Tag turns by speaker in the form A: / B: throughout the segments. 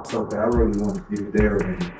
A: It's okay. I really want to get it there and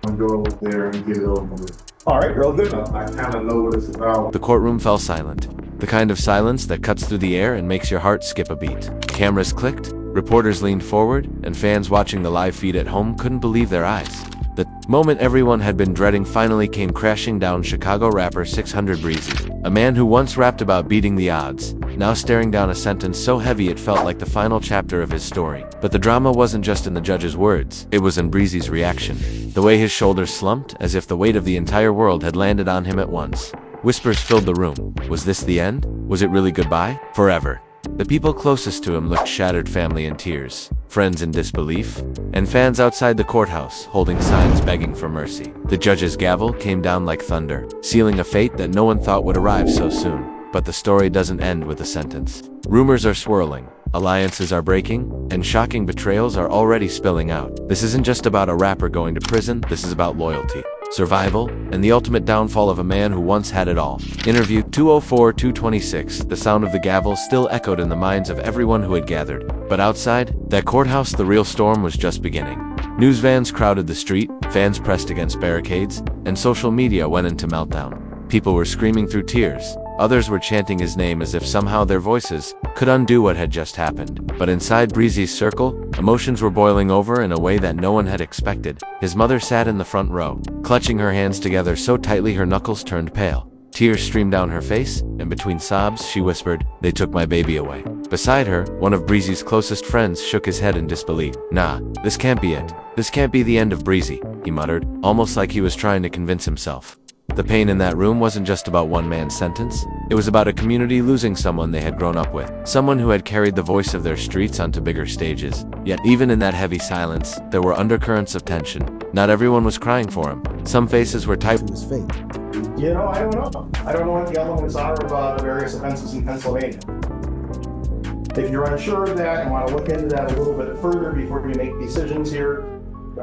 A: I'm gonna go over there and get it over with.
B: All right, real good.
A: I kind of know what it's about.
C: The courtroom fell silent. The kind of silence that cuts through the air and makes your heart skip a beat. Cameras clicked, reporters leaned forward, and fans watching the live feed at home couldn't believe their eyes. The moment everyone had been dreading finally came crashing down. Chicago rapper 600 Breezy, a man who once rapped about beating the odds, now staring down a sentence so heavy it felt like the final chapter of his story. But the drama wasn't just in the judge's words, it was in Breezy's reaction. The way his shoulders slumped, as if the weight of the entire world had landed on him at once. Whispers filled the room. Was this the end? Was it really goodbye? Forever? The people closest to him looked shattered, family in tears, friends in disbelief, and fans outside the courthouse holding signs begging for mercy. The judge's gavel came down like thunder, sealing a fate that no one thought would arrive so soon. But the story doesn't end with a sentence. Rumors are swirling, alliances are breaking, and shocking betrayals are already spilling out. This isn't just about a rapper going to prison, this is about loyalty, survival, and the ultimate downfall of a man who once had it all. Interview 204-226. The sound of the gavel still echoed in the minds of everyone who had gathered. But outside that courthouse, the real storm was just beginning. News vans crowded the street, fans pressed against barricades, and social media went into meltdown. People were screaming through tears. Others were chanting his name as if somehow their voices could undo what had just happened. But inside Breezy's circle, emotions were boiling over in a way that no one had expected. His mother sat in the front row, clutching her hands together so tightly her knuckles turned pale. Tears streamed down her face, and between sobs she whispered, "They took my baby away." Beside her, one of Breezy's closest friends shook his head in disbelief. "Nah, this can't be it. This can't be the end of Breezy," he muttered, almost like he was trying to convince himself. The pain in that room wasn't just about one man's sentence. It was about a community losing someone they had grown up with, someone who had carried the voice of their streets onto bigger stages. Yet even in that heavy silence, there were undercurrents of tension. Not everyone was crying for him. Some faces were tight.
B: His fate.
D: You know, I don't know. I don't know what the elements are of the various offenses in Pennsylvania. If you're unsure of that and want to look into that a little bit further before you make decisions here,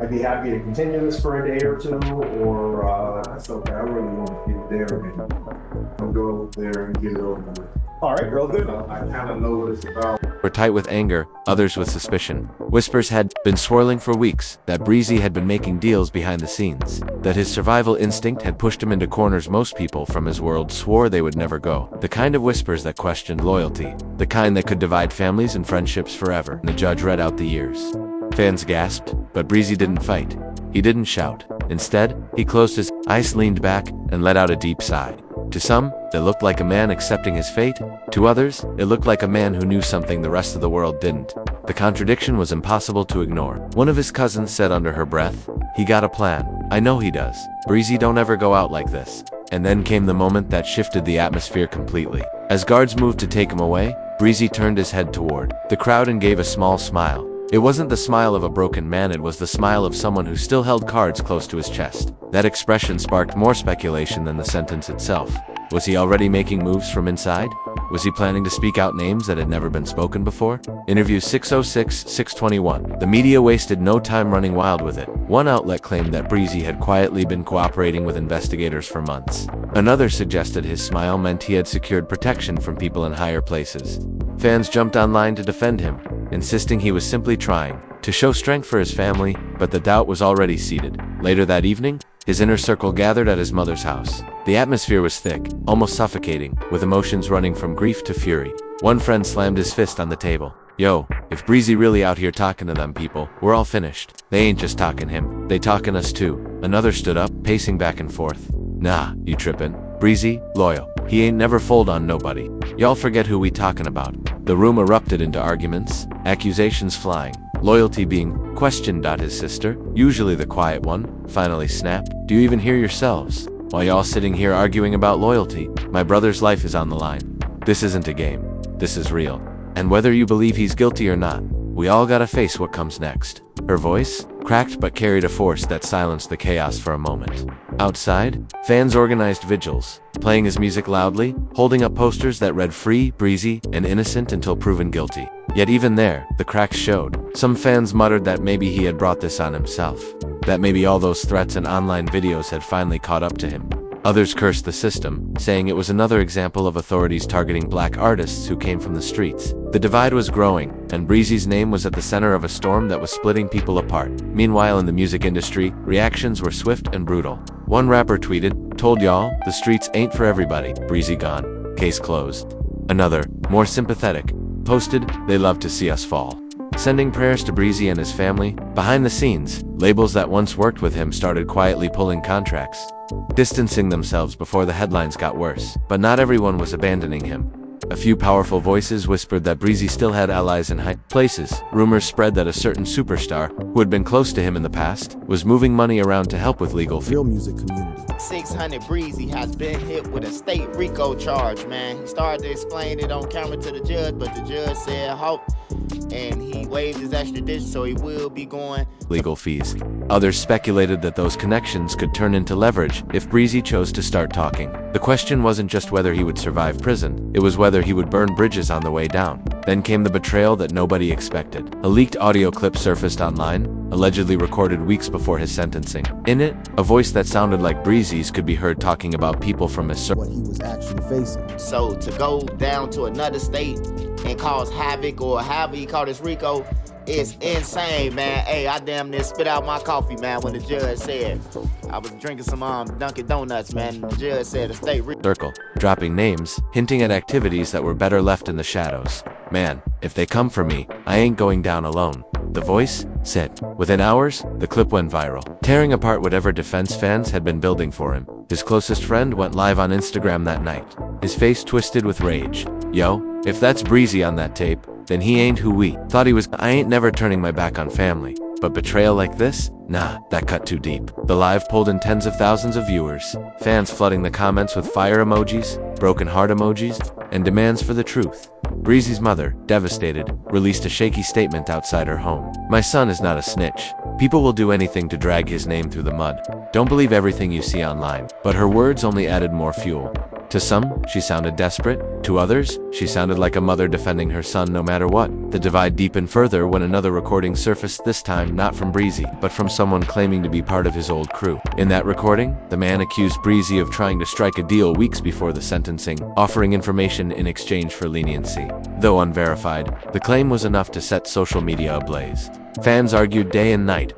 D: I'd be happy to continue this for a day or two, or
A: That's okay. I really want to get it there and I'm gonna go over there and get it over with.
D: all right, real good.
A: I kind of know what it's about.
C: Were tight with anger, others with suspicion. Whispers had been swirling for weeks that Breezy had been making deals behind the scenes, that his survival instinct had pushed him into corners most people from his world swore they would never go. The kind of whispers that questioned loyalty, the kind that could divide families and friendships forever. The judge read out the years. Fans gasped, but Breezy didn't fight. He didn't shout. Instead, he closed his eyes, leaned back, and let out a deep sigh. To some, it looked like a man accepting his fate. To others, it looked like a man who knew something the rest of the world didn't. The contradiction was impossible to ignore. One of his cousins said under her breath, "He got a plan. I know he does. Breezy don't ever go out like this." And then came the moment that shifted the atmosphere completely. As guards moved to take him away, Breezy turned his head toward the crowd and gave a small smile. It wasn't the smile of a broken man, it was the smile of someone who still held cards close to his chest. That expression sparked more speculation than the sentence itself. Was he already making moves from inside? Was he planning to speak out names that had never been spoken before? Interview 606-621. The media wasted no time running wild with it. One outlet claimed that Breezy had quietly been cooperating with investigators for months. Another suggested his smile meant he had secured protection from people in higher places. Fans jumped online to defend him, insisting he was simply trying to show strength for his family, but the doubt was already seated. Later that evening, his inner circle gathered at his mother's house. The atmosphere was thick, almost suffocating, with emotions running from grief to fury. One friend slammed his fist on the table. "Yo, if Breezy really out here talking to them people, we're all finished. They ain't just talking him, they talking us too." Another stood up, pacing back and forth. "Nah, you trippin'. Breezy, loyal. He ain't never fold on nobody. Y'all forget who we talking about." The room erupted into arguments, accusations flying, loyalty being questioned. His sister, usually the quiet one, finally snapped, "Do you even hear yourselves? While y'all sitting here arguing about loyalty, my brother's life is on the line. This isn't a game. This is real. And whether you believe he's guilty or not, we all gotta face what comes next." Her voice, cracked but carried a force that silenced the chaos for a moment. Outside, fans organized vigils, playing his music loudly, holding up posters that read "Free Breezy" and "Innocent until proven guilty." Yet even there, the cracks showed. Some fans muttered that maybe he had brought this on himself, that maybe all those threats and online videos had finally caught up to him. Others cursed the system, saying it was another example of authorities targeting black artists who came from the streets. The divide was growing, and Breezy's name was at the center of a storm that was splitting people apart. Meanwhile, in the music industry, reactions were swift and brutal. One rapper tweeted, "Told y'all, the streets ain't for everybody. Breezy gone. Case closed." Another, more sympathetic, posted, "They love to see us fall." Sending prayers to Breezy and his family. Behind the scenes, labels that once worked with him started quietly pulling contracts, distancing themselves before the headlines got worse. But not everyone was abandoning him. A few powerful voices whispered that Breezy still had allies in high places. Rumors spread that a certain superstar, who had been close to him in the past, was moving money around to help with legal fees.
B: Real music community.
E: 600 Breezy has been hit with a state RICO charge, man. He started to explain it on camera to the judge, but the judge said halt, and he waived his extradition, so he will be going
C: legal fees. Others speculated that those connections could turn into leverage if Breezy chose to start talking. The question wasn't just whether he would survive prison, it was whether he would burn bridges on the way down. Then came the betrayal that nobody expected. A leaked audio clip surfaced online, allegedly recorded weeks before his sentencing. In it, a voice that sounded like Breezy's could be heard talking about people from his circle.
B: What he was actually facing.
E: So to go down to another state and cause havoc, or however he called this RICO, is insane, man. Hey, I damn near spit out my coffee, man, when the judge said, I was drinking some Dunkin' Donuts, man. The judge said a state
C: circle, dropping names, hinting at activities that were better left in the shadows. "Man, if they come for me, I ain't going down alone," the voice said. Within hours, the clip went viral, tearing apart whatever defense fans had been building for him. His closest friend went live on Instagram that night, his face twisted with rage. "Yo, if that's Breezy on that tape, then he ain't who we thought he was. I ain't never turning my back on family. But betrayal like this? Nah, that cut too deep." The live pulled in tens of thousands of viewers, fans flooding the comments with fire emojis, broken heart emojis, and demands for the truth. Breezy's mother, devastated, released a shaky statement outside her home. "My son is not a snitch. People will do anything to drag his name through the mud. Don't believe everything you see online." But her words only added more fuel. To some, she sounded desperate. To others, she sounded like a mother defending her son no matter what. The divide deepened further when another recording surfaced, this time not from Breezy, but from someone claiming to be part of his old crew. In that recording, the man accused Breezy of trying to strike a deal weeks before the sentencing, offering information in exchange for leniency. Though unverified, the claim was enough to set social media ablaze. Fans argued day and night,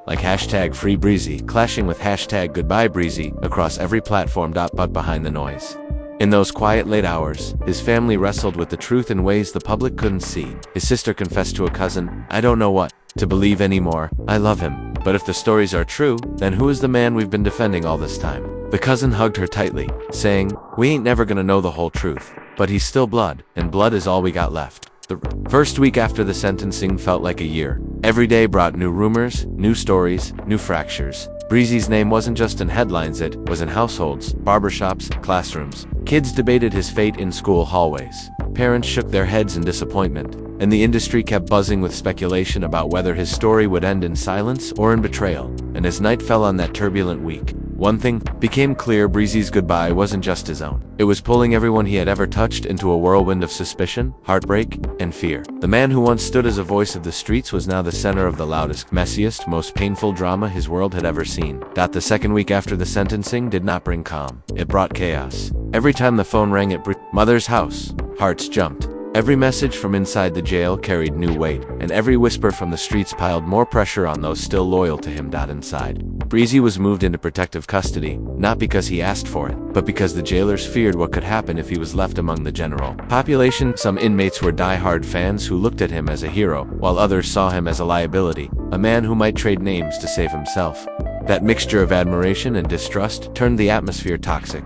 C: like hashtag Free Breezy, clashing with hashtag Goodbye Breezy across every platform. But behind the noise, in those quiet late hours, his family wrestled with the truth in ways the public couldn't see. His sister confessed to a cousin, "I don't know what to believe anymore. I love him. But if the stories are true, then who is the man we've been defending all this time?" The cousin hugged her tightly, saying, "We ain't never gonna know the whole truth. But he's still blood, and blood is all we got left." The first week after the sentencing felt like a year. Every day brought new rumors, new stories, new fractures. Breezy's name wasn't just in headlines, it was in households, barbershops, classrooms. Kids debated his fate in school hallways. Parents shook their heads in disappointment, and the industry kept buzzing with speculation about whether his story would end in silence or in betrayal. And as night fell on that turbulent week, one thing became clear: Breezy's goodbye wasn't just his own. It was pulling everyone he had ever touched into a whirlwind of suspicion, heartbreak, and fear. The man who once stood as a voice of the streets was now the center of the loudest, messiest, most painful drama his world had ever seen. The second week after the sentencing did not bring calm. It brought chaos. Every time the phone rang at mother's house, hearts jumped. Every message from inside the jail carried new weight, and every whisper from the streets piled more pressure on those still loyal to him. Inside, Breezy was moved into protective custody, not because he asked for it, but because the jailers feared what could happen if he was left among the general population. Some inmates were die-hard fans who looked at him as a hero, while others saw him as a liability, a man who might trade names to save himself. That mixture of admiration and distrust turned the atmosphere toxic.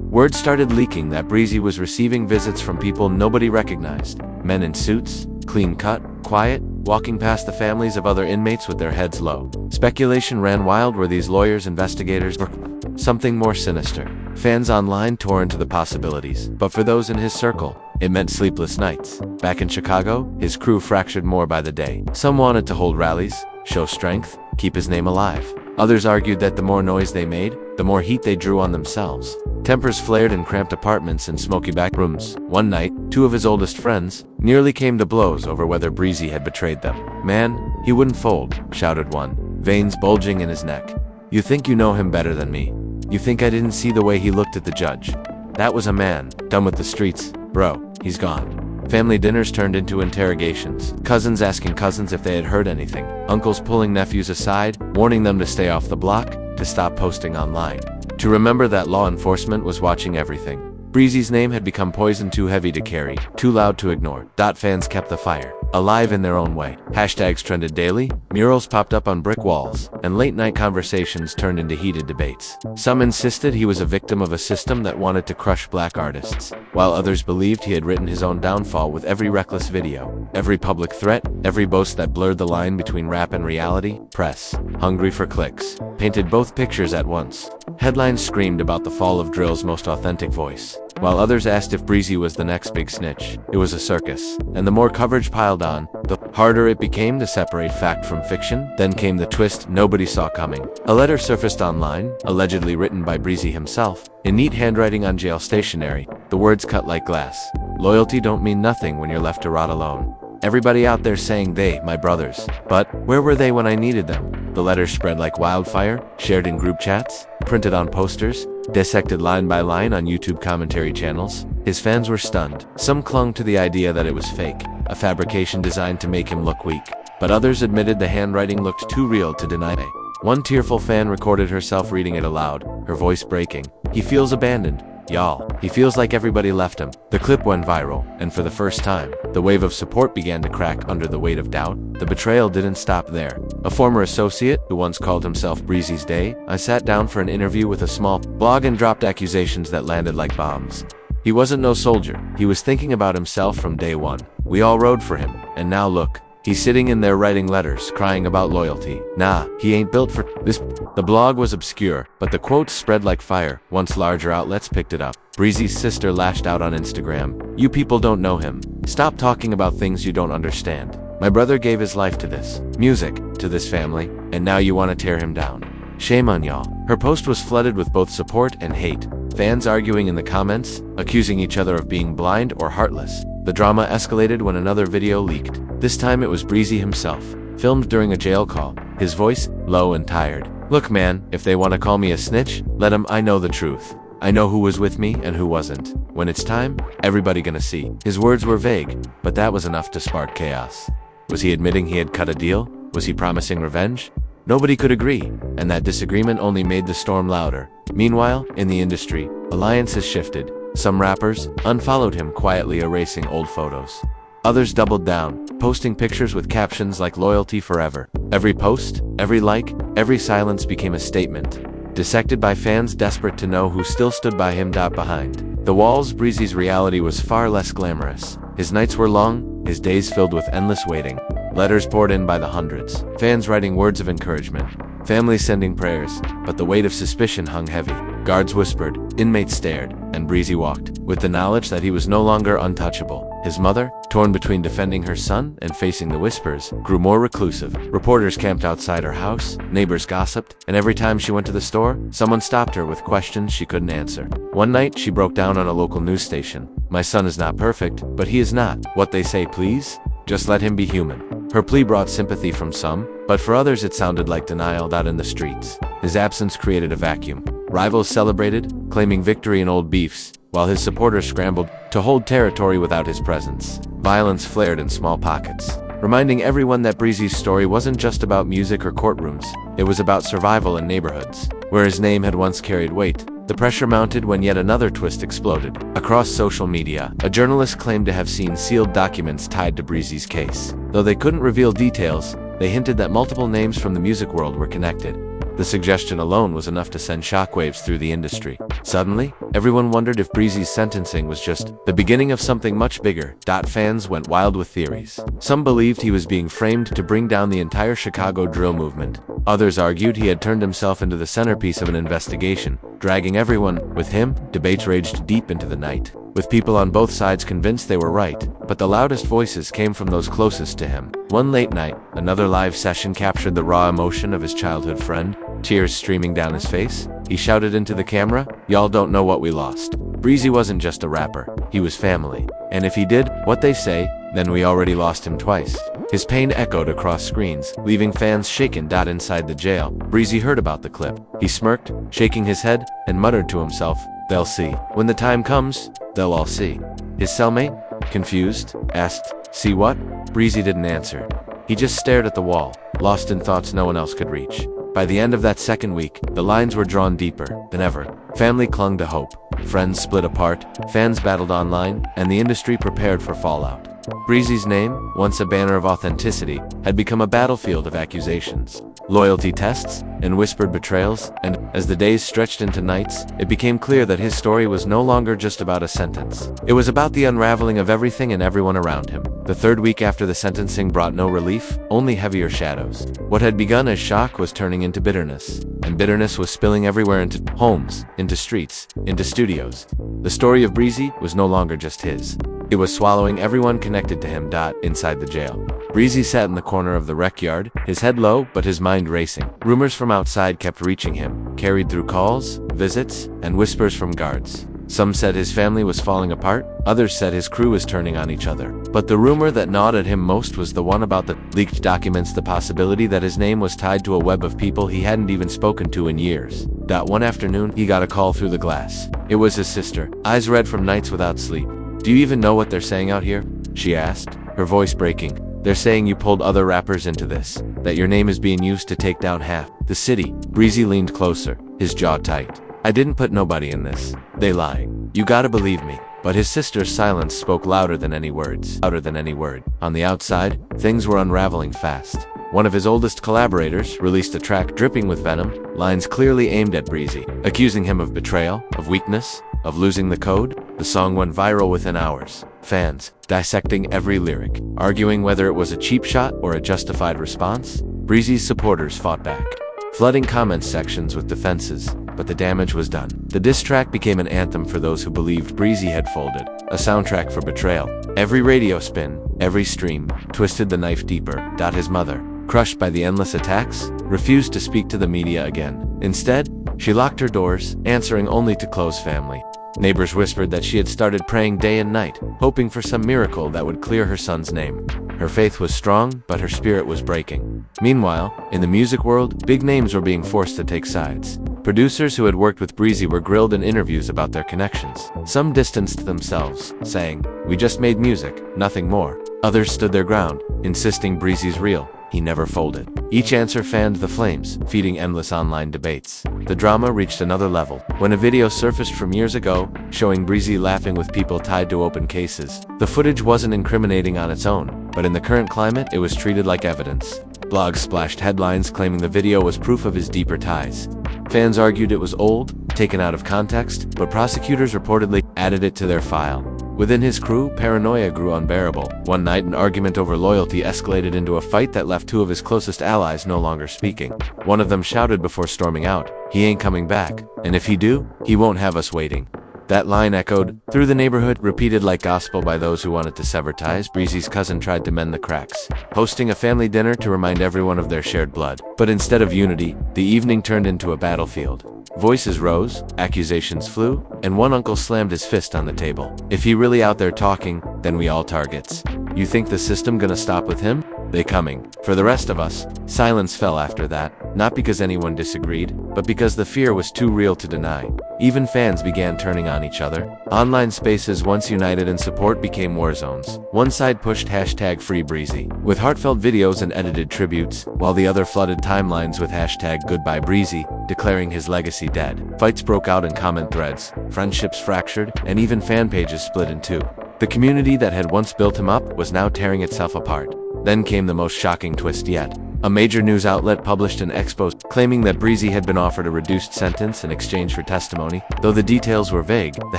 C: Word started leaking that Breezy was receiving visits from people nobody recognized. Men in suits, clean-cut, quiet, walking past the families of other inmates with their heads low. Speculation ran wild. Were these lawyers, investigators, or something more sinister? Fans online tore into the possibilities, but for those in his circle, it meant sleepless nights. Back in Chicago, his crew fractured more by the day. Some wanted to hold rallies, show strength, keep his name alive. Others argued that the more noise they made, the more heat they drew on themselves. Tempers flared in cramped apartments and smoky back rooms. One night, two of his oldest friends nearly came to blows over whether Breezy had betrayed them. "Man, he wouldn't fold," shouted one, veins bulging in his neck. "You think you know him better than me." You think I didn't see the way he looked at the judge? That was a man, done with the streets. Bro, he's gone. Family dinners turned into interrogations. Cousins asking cousins if they had heard anything. Uncles pulling nephews aside, warning them to stay off the block, to stop posting online. To remember that law enforcement was watching everything. Breezy's name had become poison too heavy to carry, too loud to ignore. Fans kept the fire alive in their own way. Hashtags trended daily, murals popped up on brick walls, and late-night conversations turned into heated debates. Some insisted he was a victim of a system that wanted to crush black artists, while others believed he had written his own downfall with every reckless video, every public threat, every boast that blurred the line between rap and reality. Press, hungry for clicks, painted both pictures at once. Headlines screamed about the fall of drill's most authentic voice, while others asked if Breezy was the next big snitch. It was a circus, and the more coverage piled on, the harder it became to separate fact from fiction. Then came the twist nobody saw coming. A letter surfaced online, allegedly written by Breezy himself, in neat handwriting on jail stationery, the words cut like glass. Loyalty don't mean nothing when you're left to rot alone. Everybody out there saying they, my brothers. But where were they when I needed them? The letters spread like wildfire, shared in group chats, printed on posters, dissected line by line on YouTube commentary channels. His fans were stunned. Some clung to the idea that it was fake, a fabrication designed to make him look weak. But others admitted the handwriting looked too real to deny. One tearful fan recorded herself reading it aloud, her voice breaking. He feels abandoned. Y'all, he feels like everybody left him. The clip went viral, and for the first time, the wave of support began to crack under the weight of doubt. The betrayal didn't stop there. A former associate, who once called himself Breezy's Day, I sat down for an interview with a small blog and dropped accusations that landed like bombs. He wasn't no soldier. He was thinking about himself from day one. We all rode for him, and now look. He's sitting in there writing letters, crying about loyalty. Nah, he ain't built for this. The blog was obscure, but the quotes spread like fire. Once larger outlets picked it up. Breezy's sister lashed out on Instagram. You people don't know him. Stop talking about things you don't understand. My brother gave his life to this music, to this family, and now you want to tear him down. Shame on y'all. Her post was flooded with both support and hate. Fans arguing in the comments, accusing each other of being blind or heartless. The drama escalated when another video leaked. This time it was Breezy himself, filmed during a jail call, his voice low and tired. Look man, if they want to call me a snitch, let them. I know the truth. I know who was with me and who wasn't. When it's time, everybody gonna see. His words were vague, but that was enough to spark chaos. Was he admitting he had cut a deal? Was he promising revenge? Nobody could agree, and that disagreement only made the storm louder. Meanwhile, in the industry, alliances shifted. Some rappers unfollowed him, quietly erasing old photos. Others doubled down, posting pictures with captions like loyalty forever. Every post, every like, every silence became a statement, dissected by fans desperate to know who still stood by him. Behind the walls, Breezy's reality was far less glamorous. His nights were long, his days filled with endless waiting. Letters poured in by the hundreds, fans writing words of encouragement, families sending prayers, but the weight of suspicion hung heavy. Guards whispered, inmates stared, and Breezy walked, with the knowledge that he was no longer untouchable. His mother, torn between defending her son and facing the whispers, grew more reclusive. Reporters camped outside her house, neighbors gossiped, and every time she went to the store, someone stopped her with questions she couldn't answer. One night, she broke down on a local news station. My son is not perfect, but he is not what they say, please? Just let him be human. Her plea brought sympathy from some, but for others it sounded like denial out in the streets. His absence created a vacuum. Rivals celebrated, claiming victory in old beefs, while his supporters scrambled to hold territory without his presence. Violence flared in small pockets, reminding everyone that Breezy's story wasn't just about music or courtrooms. It was about survival in neighborhoods, where his name had once carried weight. The pressure mounted when yet another twist exploded. Across social media, a journalist claimed to have seen sealed documents tied to Breezy's case. Though they couldn't reveal details, they hinted that multiple names from the music world were connected. The suggestion alone was enough to send shockwaves through the industry. Suddenly, everyone wondered if Breezy's sentencing was just the beginning of something much bigger. Fans went wild with theories. Some believed he was being framed to bring down the entire Chicago drill movement. Others argued he had turned himself into the centerpiece of an investigation, dragging everyone with him. Debates raged deep into the night, with people on both sides convinced they were right, but the loudest voices came from those closest to him. One late night, another live session captured the raw emotion of his childhood friend, tears streaming down his face. He shouted into the camera, "Y'all don't know what we lost." Breezy wasn't just a rapper, he was family. And if he did what they say, then we already lost him twice. His pain echoed across screens, leaving fans shaken. Inside the jail, Breezy heard about the clip. He smirked, shaking his head, and muttered to himself, "They'll see. When the time comes, they'll all see." His cellmate, confused, asked, "See what?" Breezy didn't answer. He just stared at the wall, lost in thoughts no one else could reach. By the end of that second week, the lines were drawn deeper than ever. Family clung to hope. Friends split apart, fans battled online, and the industry prepared for fallout. Breezy's name, once a banner of authenticity, had become a battlefield of accusations, loyalty tests, and whispered betrayals, and as the days stretched into nights, it became clear that his story was no longer just about a sentence. It was about the unraveling of everything and everyone around him. The third week after the sentencing brought no relief, only heavier shadows. What had begun as shock was turning into bitterness, and bitterness was spilling everywhere, into homes, into streets, into studios. The story of Breezy was no longer just his. It was swallowing everyone connected to him. Inside the jail, Breezy sat in the corner of the rec yard, his head low but his mind racing. Rumors from outside kept reaching him, carried through calls, visits, and whispers from guards. Some said his family was falling apart, others said his crew was turning on each other. But the rumor that gnawed at him most was the one about the leaked documents, the possibility that his name was tied to a web of people he hadn't even spoken to in years. One afternoon, he got a call through the glass. It was his sister, eyes red from nights without sleep. "Do you even know what they're saying out here?" she asked, her voice breaking. "They're saying you pulled other rappers into this, that your name is being used to take down half the city." Breezy leaned closer, his jaw tight. "I didn't put nobody in this. They lying. You gotta believe me." But his sister's silence spoke louder than any words. On the outside, things were unraveling fast. One of his oldest collaborators released a track dripping with venom, lines clearly aimed at Breezy, accusing him of betrayal, of weakness, of losing the code. The song went viral within hours. Fans dissecting every lyric, arguing whether it was a cheap shot or a justified response. Breezy's supporters fought back, flooding comment sections with defenses, but the damage was done. The diss track became an anthem for those who believed Breezy had folded, a soundtrack for betrayal. Every radio spin, every stream, twisted the knife deeper. His mother, crushed by the endless attacks, refused to speak to the media again. Instead, she locked her doors, answering only to close family. Neighbors whispered that she had started praying day and night, hoping for some miracle that would clear her son's name. Her faith was strong, but her spirit was breaking. Meanwhile, in the music world, big names were being forced to take sides. Producers who had worked with Breezy were grilled in interviews about their connections. Some distanced themselves, saying, "We just made music, nothing more." Others stood their ground, insisting Breezy's real. He never folded. Each answer fanned the flames, feeding endless online debates. The drama reached another level when a video surfaced from years ago, showing Breezy laughing with people tied to open cases. The footage wasn't incriminating on its own, but in the current climate, it was treated like evidence. Blogs splashed headlines claiming the video was proof of his deeper ties. Fans argued it was old, taken out of context, but prosecutors reportedly added it to their file. Within his crew, paranoia grew unbearable. One night, an argument over loyalty escalated into a fight that left two of his closest allies no longer speaking. One of them shouted before storming out, "He ain't coming back, and if he do, he won't have us waiting." That line echoed through the neighborhood, repeated like gospel by those who wanted to sever ties. Breezy's cousin tried to mend the cracks, hosting a family dinner to remind everyone of their shared blood. But instead of unity, the evening turned into a battlefield. Voices rose, accusations flew, and one uncle slammed his fist on the table. "If he really out there talking, then we all targets. You think the system gonna stop with him? They coming." For the rest of us, silence fell after that, not because anyone disagreed, but because the fear was too real to deny. Even fans began turning on each other. Online spaces once united in support became war zones. One side pushed hashtag Free Breezy with heartfelt videos and edited tributes, while the other flooded timelines with hashtag Goodbye Breezy, declaring his legacy dead. Fights broke out in comment threads, friendships fractured, and even fan pages split in two. The community that had once built him up was now tearing itself apart. Then came the most shocking twist yet. A major news outlet published an expose claiming that Breezy had been offered a reduced sentence in exchange for testimony. Though the details were vague, the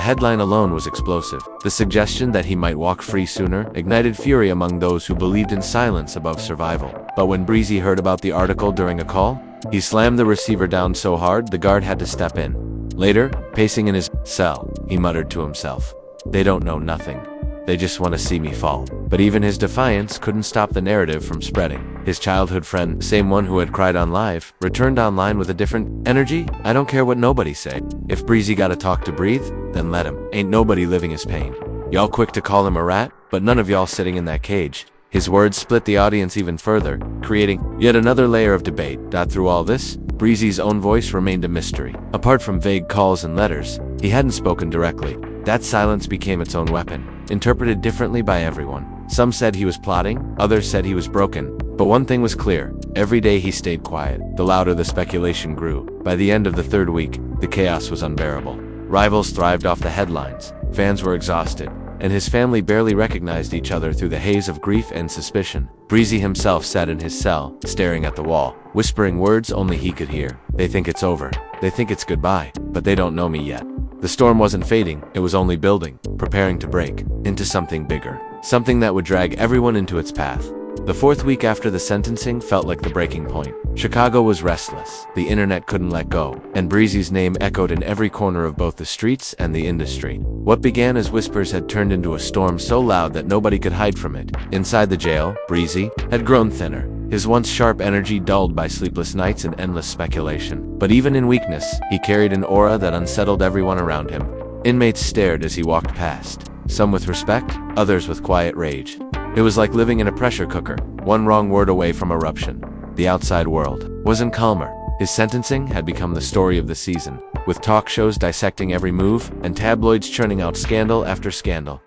C: headline alone was explosive. The suggestion that he might walk free sooner ignited fury among those who believed in silence above survival. But when Breezy heard about the article during a call, he slammed the receiver down so hard the guard had to step in. Later, pacing in his cell, he muttered to himself, "They don't know nothing. They just want to see me fall." But even his defiance couldn't stop the narrative from spreading. His childhood friend, same one who had cried on live, returned online with a different energy. "I don't care what nobody say. If Breezy gotta talk to breathe, then let him. Ain't nobody living his pain. Y'all quick to call him a rat, but none of y'all sitting in that cage. His words split the audience even further, creating yet another layer of debate. Through all this, Breezy's own voice remained a mystery. Apart from vague calls and letters, he hadn't spoken directly. That silence became its own weapon, interpreted differently by everyone. Some said he was plotting, others said he was broken. But one thing was clear: every day he stayed quiet, the louder the speculation grew. By the end of the third week, the chaos was unbearable. Rivals thrived off the headlines, fans were exhausted, and his family barely recognized each other through the haze of grief and suspicion. Breezy himself sat in his cell, staring at the wall, whispering words only he could hear. They think it's over. They think it's goodbye, but they don't know me yet. The storm wasn't fading, it was only building, preparing to break into something bigger, something that would drag everyone into its path. The fourth week after the sentencing felt like the breaking point. Chicago was restless, the internet couldn't let go, and Breezy's name echoed in every corner of both the streets and the industry. What began as whispers had turned into a storm so loud that nobody could hide from it. Inside the jail, Breezy had grown thinner, his once sharp energy dulled by sleepless nights and endless speculation. But even in weakness, he carried an aura that unsettled everyone around him. Inmates stared as he walked past, some with respect, others with quiet rage. It was like living in a pressure cooker, one wrong word away from eruption. The outside world wasn't calmer. His sentencing had become the story of the season, with talk shows dissecting every move and tabloids churning out scandal after scandal.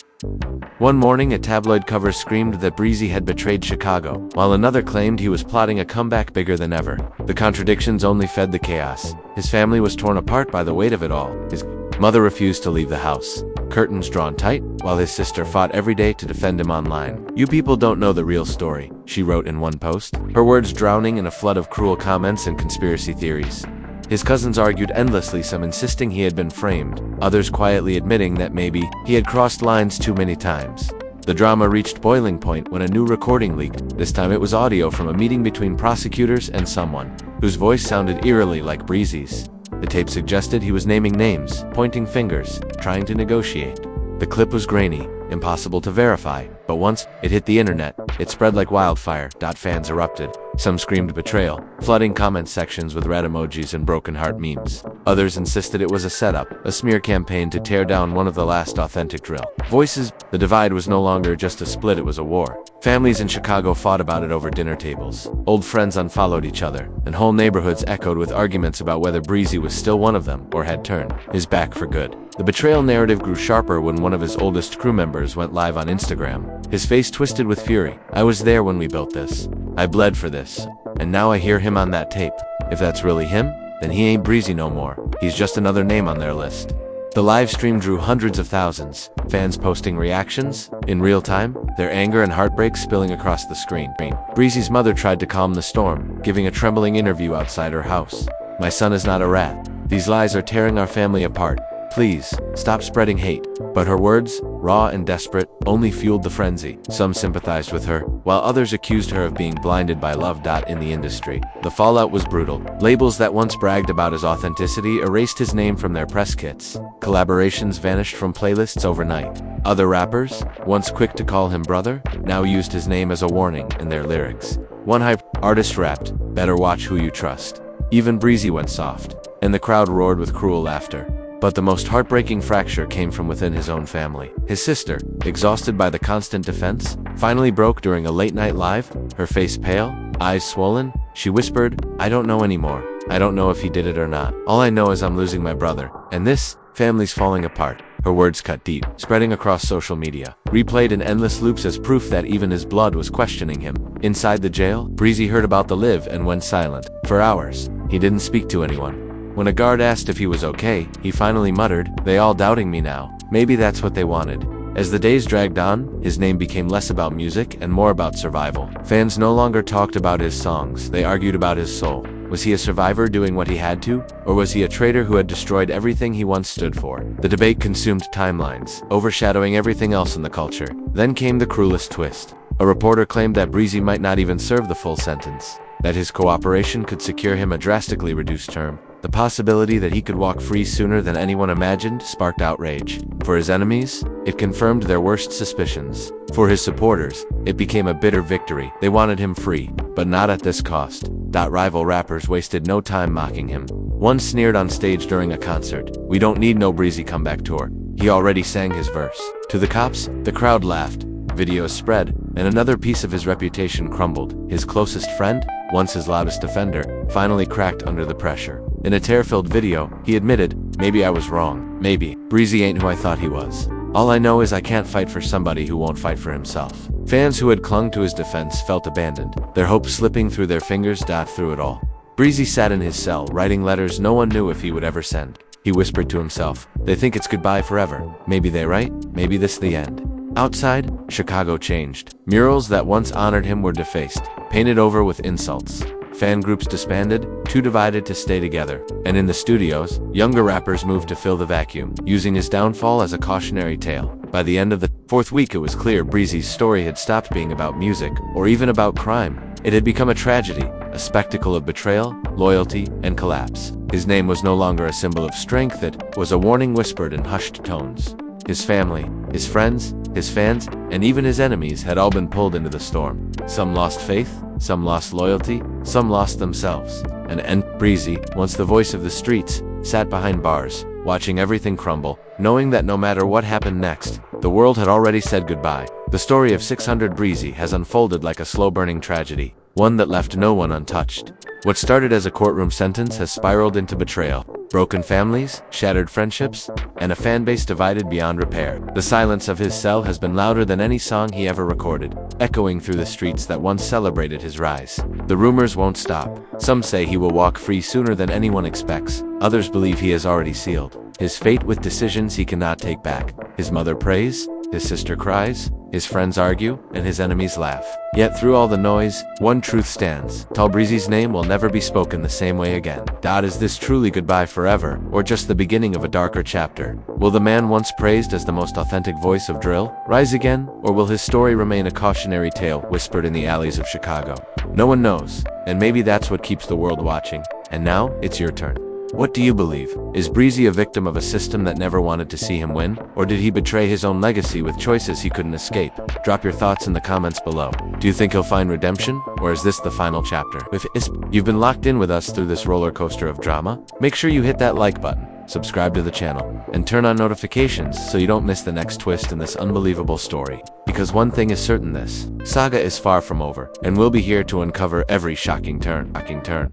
C: One morning, a tabloid cover screamed that Breezy had betrayed Chicago, while another claimed he was plotting a comeback bigger than ever. The contradictions only fed the chaos. His family was torn apart by the weight of it all. His mother refused to leave the house, curtains drawn tight, while his sister fought every day to defend him online. "You people don't know the real story," she wrote in one post, her words drowning in a flood of cruel comments and conspiracy theories. His cousins argued endlessly, some insisting he had been framed, others quietly admitting that maybe he had crossed lines too many times. The drama reached boiling point when a new recording leaked. This time it was audio from a meeting between prosecutors and someone whose voice sounded eerily like Breezy's. The tape suggested he was naming names, pointing fingers, trying to negotiate. The clip was grainy, impossible to verify, but once it hit the internet, it spread like wildfire. Fans erupted. Some screamed betrayal, flooding comment sections with red emojis and broken heart memes. Others insisted it was a setup, a smear campaign to tear down one of the last authentic drill voices. The divide was no longer just a split, it was a war. Families in Chicago fought about it over dinner tables. Old friends unfollowed each other, and whole neighborhoods echoed with arguments about whether Breezy was still one of them or had turned his back for good. The betrayal narrative grew sharper when one of his oldest crew members went live on Instagram, his face twisted with fury. "I was there when we built this. I bled for this. And now I hear him on that tape. If that's really him, then he ain't Breezy no more. He's just another name on their list." The live stream drew hundreds of thousands, fans posting reactions in real time, their anger and heartbreak spilling across the screen. Breezy's mother tried to calm the storm, giving a trembling interview outside her house. "My son is not a rat. These lies are tearing our family apart. Please, stop spreading hate." But her words, raw and desperate, only fueled the frenzy. Some sympathized with her, while others accused her of being blinded by love. In the industry, the fallout was brutal. Labels that once bragged about his authenticity erased his name from their press kits. Collaborations vanished from playlists overnight. Other rappers, once quick to call him brother, now used his name as a warning in their lyrics. One hype artist rapped, "Better watch who you trust." Even Breezy went soft, and the crowd roared with cruel laughter. But the most heartbreaking fracture came from within his own family. His sister, exhausted by the constant defense, finally broke during a late-night live, her face pale, eyes swollen. She whispered, "I don't know anymore. I don't know if he did it or not. All I know is I'm losing my brother. And this family's falling apart." Her words cut deep, spreading across social media, replayed in endless loops as proof that even his blood was questioning him. Inside the jail, Breezy heard about the live and went silent. For hours, he didn't speak to anyone. When a guard asked if he was okay, he finally muttered, "They all doubting me now. Maybe that's what they wanted." As the days dragged on, his name became less about music and more about survival. Fans no longer talked about his songs, they argued about his soul. Was he a survivor doing what he had to? Or was he a traitor who had destroyed everything he once stood for? The debate consumed timelines, overshadowing everything else in the culture. Then came the cruelest twist. A reporter claimed that Breezy might not even serve the full sentence, that his cooperation could secure him a drastically reduced term. The possibility that he could walk free sooner than anyone imagined sparked outrage. For his enemies, it confirmed their worst suspicions. For his supporters, it became a bitter victory. They wanted him free, but not at this cost. Rival rappers wasted no time mocking him. One sneered on stage during a concert, "We don't need no Breezy comeback tour. He already sang his verse." To the cops, the crowd laughed. Videos spread, and another piece of his reputation crumbled. His closest friend, once his loudest defender, finally cracked under the pressure. In a tear-filled video, he admitted, "Maybe I was wrong. Maybe. Breezy ain't who I thought he was. All I know is I can't fight for somebody who won't fight for himself." Fans who had clung to his defense felt abandoned, their hopes slipping through their fingers. Through it all, Breezy sat in his cell, writing letters no one knew if he would ever send. He whispered to himself, "They think it's goodbye forever. Maybe they right. Maybe this the end." Outside, Chicago changed. Murals that once honored him were defaced, painted over with insults. Fan groups disbanded, too divided to stay together. And in the studios, younger rappers moved to fill the vacuum, using his downfall as a cautionary tale. By the end of the fourth week, it was clear Breezy's story had stopped being about music, or even about crime. It had become a tragedy, a spectacle of betrayal, loyalty, and collapse. His name was no longer a symbol of strength, it was a warning whispered in hushed tones. His family, his friends, his fans, and even his enemies had all been pulled into the storm. Some lost faith, some lost loyalty, some lost themselves. And Breezy, once the voice of the streets, sat behind bars, watching everything crumble, knowing that no matter what happened next, the world had already said goodbye. The story of 600 Breezy has unfolded like a slow-burning tragedy, one that left no one untouched. What started as a courtroom sentence has spiraled into betrayal, broken families, shattered friendships, and a fan base divided beyond repair. The silence of his cell has been louder than any song he ever recorded, echoing through the streets that once celebrated his rise. The rumors won't stop. Some say he will walk free sooner than anyone expects. Others believe he has already sealed his fate with decisions he cannot take back. His mother prays, his sister cries, his friends argue, and his enemies laugh. Yet through all the noise, one truth stands. Tall Breezy's name will never be spoken the same way again. Is this truly goodbye forever, or just the beginning of a darker chapter? Will the man once praised as the most authentic voice of drill rise again, or will his story remain a cautionary tale whispered in the alleys of Chicago? No one knows, and maybe that's what keeps the world watching. And now, it's your turn. What do you believe? Is Breezy a victim of a system that never wanted to see him win? Or did he betray his own legacy with choices he couldn't escape? Drop your thoughts in the comments below. Do you think he'll find redemption? Or is this the final chapter? If you've been locked in with us through this roller coaster of drama, make sure you hit that like button, subscribe to the channel, and turn on notifications so you don't miss the next twist in this unbelievable story. Because one thing is certain, this saga is far from over, and we'll be here to uncover every shocking turn.